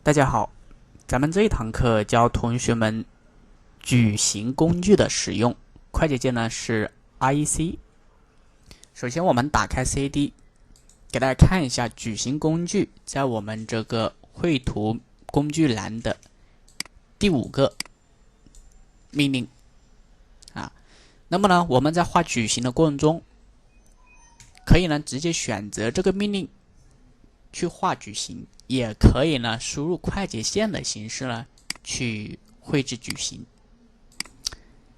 大家好，咱们这一堂课教同学们矩形工具的使用，快捷键呢是 IEC。首先我们打开 CD， 给大家看一下矩形工具在我们这个绘图工具栏的第5个命令啊。那么呢，我们在画矩形的过程中，可以呢直接选择这个命令去画矩形，也可以呢输入快捷键的形式呢去绘制矩形。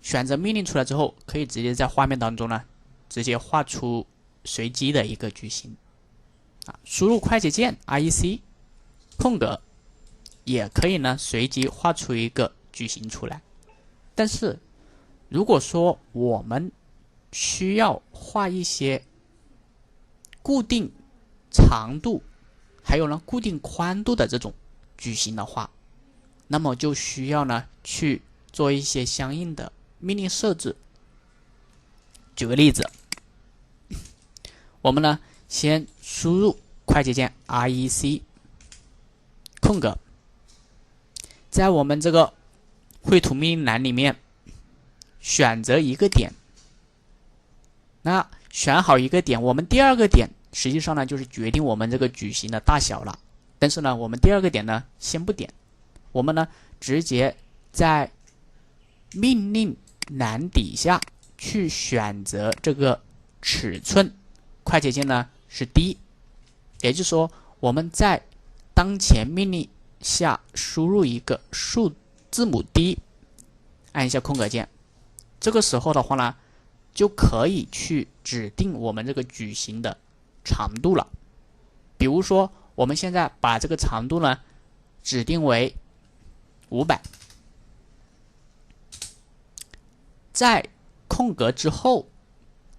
选择命令出来之后，可以直接在画面当中呢直接画出随机的一个矩形啊。输入快捷键 IEC 空格，也可以呢随机画出一个矩形出来。但是如果说我们需要画一些固定长度还有呢固定宽度的这种矩形的话，那么就需要呢去做一些相应的命令设置。举个例子，我们呢先输入快捷键 IEC 空格，在我们这个绘图命令栏里面选择一个点。那选好一个点，我们第二个点实际上呢就是决定我们这个矩形的大小了。但是呢，我们第二个点呢先不点，我们呢直接在命令栏底下去选择这个尺寸，快捷键呢是 D， 也就是说我们在当前命令下输入一个字母 D， 按一下空格键，这个时候的话呢就可以去指定我们这个矩形的长度了。比如说我们现在把这个长度呢指定为500，在空格之后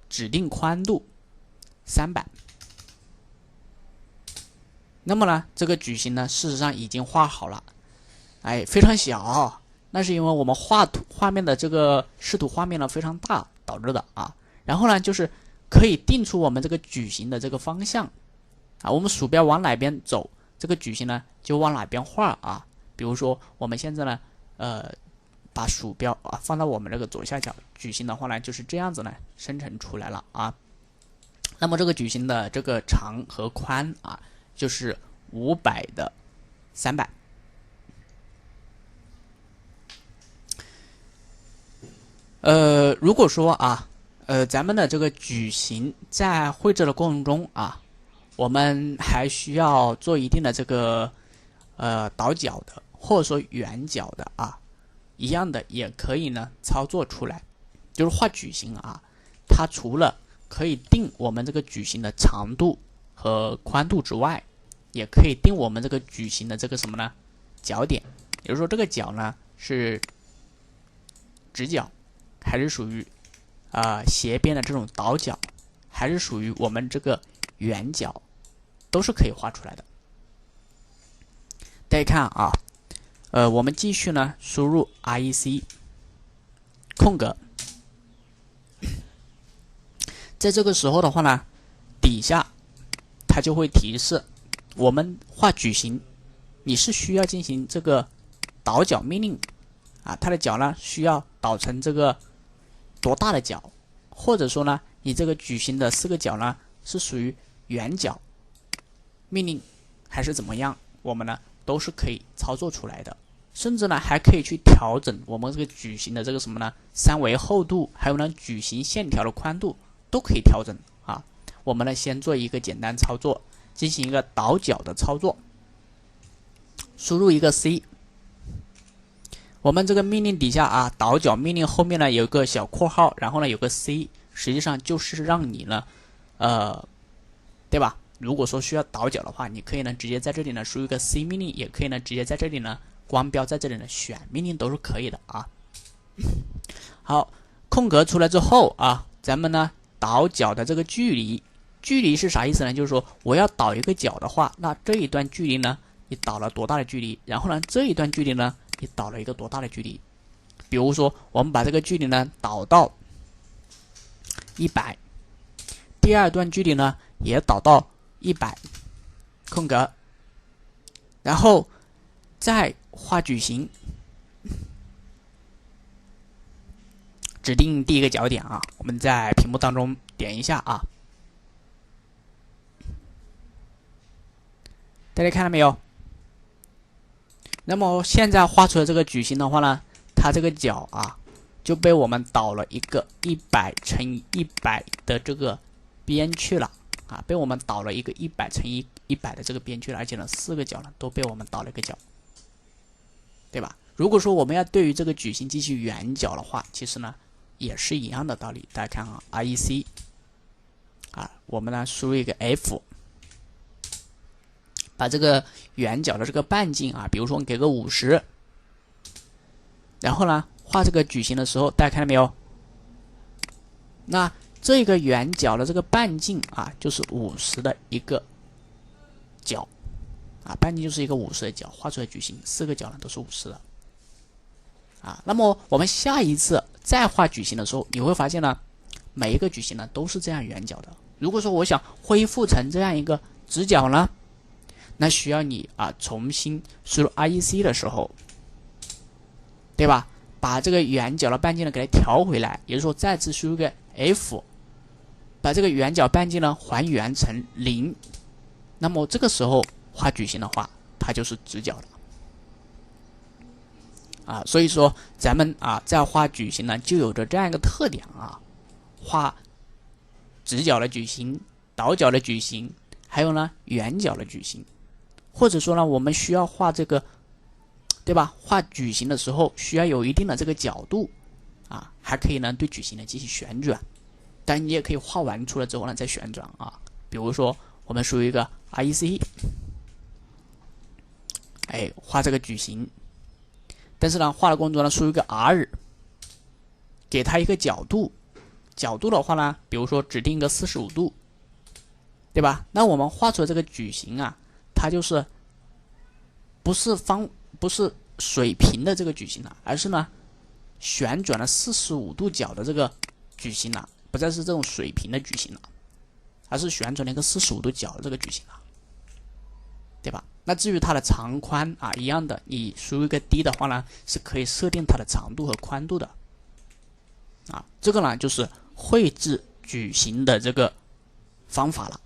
指定宽度300。那么呢这个矩形呢事实上已经画好了，非常小，那是因为我们画面的这个视图画面呢非常大导致的啊。然后呢就是可以定出我们这个矩形的这个方向啊，我们鼠标往哪边走，这个矩形呢就往哪边画啊。比如说我们现在呢把鼠标放到我们这个左下角，矩形的话呢就是这样子呢生成出来了啊。那么这个矩形的这个长和宽啊就是500的300。如果说咱们的这个矩形在绘制的过程中我们还需要做一定的这个倒角的或者说圆角的一样的也可以呢操作出来。就是画矩形它除了可以定我们这个矩形的长度和宽度之外，也可以定我们这个矩形的这个什么呢角点。也就是说这个角呢是直角，还是属于斜边的这种倒角，还是属于我们这个圆角，都是可以画出来的。大家看我们继续呢输入 IEC 空格，在这个时候的话呢，底下它就会提示我们画矩形，你是需要进行这个倒角命令它的角呢需要导成这个多大的角，或者说呢你这个矩形的4个角呢是属于圆角命令还是怎么样，我们呢都是可以操作出来的。甚至呢还可以去调整我们这个矩形的这个什么呢三维厚度，还有呢矩形线条的宽度都可以调整我们呢先做一个简单操作，进行一个倒角的操作，输入一个 C。我们这个命令底下倒角命令后面呢有一个小括号，然后呢有个 C， 实际上就是让你呢对吧，如果说需要倒角的话，你可以呢直接在这里呢输一个 C 命令，也可以呢直接在这里呢光标在这里呢选命令，都是可以的好，空格出来之后咱们呢倒角的这个距离是啥意思呢？就是说我要倒一个角的话，那这一段距离呢你倒了多大的距离，然后呢这一段距离呢你导了一个多大的距离。比如说我们把这个距离呢导到100，第二段距离呢也导到100，空格，然后再画矩形，指定第一个角点啊，我们在屏幕当中点一下啊，大家看到没有？那么现在画出来这个矩形的话呢，它这个角啊就被我们导了一个100乘以100的这个边去了啊，被我们导了一个100乘以100的这个边去了，而且呢4个角呢都被我们导了一个角，对吧？如果说我们要对于这个矩形进行圆角的话，其实呢也是一样的道理。大家看啊 ，REC 啊，我们呢输入一个 F。把这个圆角的这个半径啊，比如说给个50，然后呢画这个矩形的时候，大家看到没有？那这个圆角的这个半径啊，就是50的一个角啊，半径就是一个50的角，画出来矩形4个角呢都是50的啊。那么我们下一次再画矩形的时候，你会发现呢，每一个矩形呢都是这样圆角的。如果说我想恢复成这样一个直角呢，那需要你啊重新输入 REC 的时候，对吧？把这个圆角的半径呢给它调回来，也就是说再次输入个 F， 把这个圆角半径呢还原成0。那么这个时候画矩形的话，它就是直角了啊。所以说咱们啊在画矩形呢就有着这样一个特点啊，画直角的矩形、倒角的矩形，还有呢圆角的矩形。或者说呢，我们需要画这个，对吧？画矩形的时候需要有一定的这个角度啊，还可以呢对矩形呢进行旋转。但你也可以画完出来之后呢再旋转啊。比如说我们输入一个 REC， 哎，画这个矩形，但是呢画的过程中呢输入一个 R， 给它一个角度。角度的话呢，比如说指定一个45度，对吧？那我们画出来这个矩形啊，它就是不是水平的这个矩形了，而是呢旋转了45度角的这个矩形了，不再是这种水平的矩形了，而是旋转了一个45度角的这个矩形了，对吧？那至于它的长宽啊，一样的，你输入一个 D 的话呢，是可以设定它的长度和宽度的啊。这个呢就是绘制矩形的这个方法了。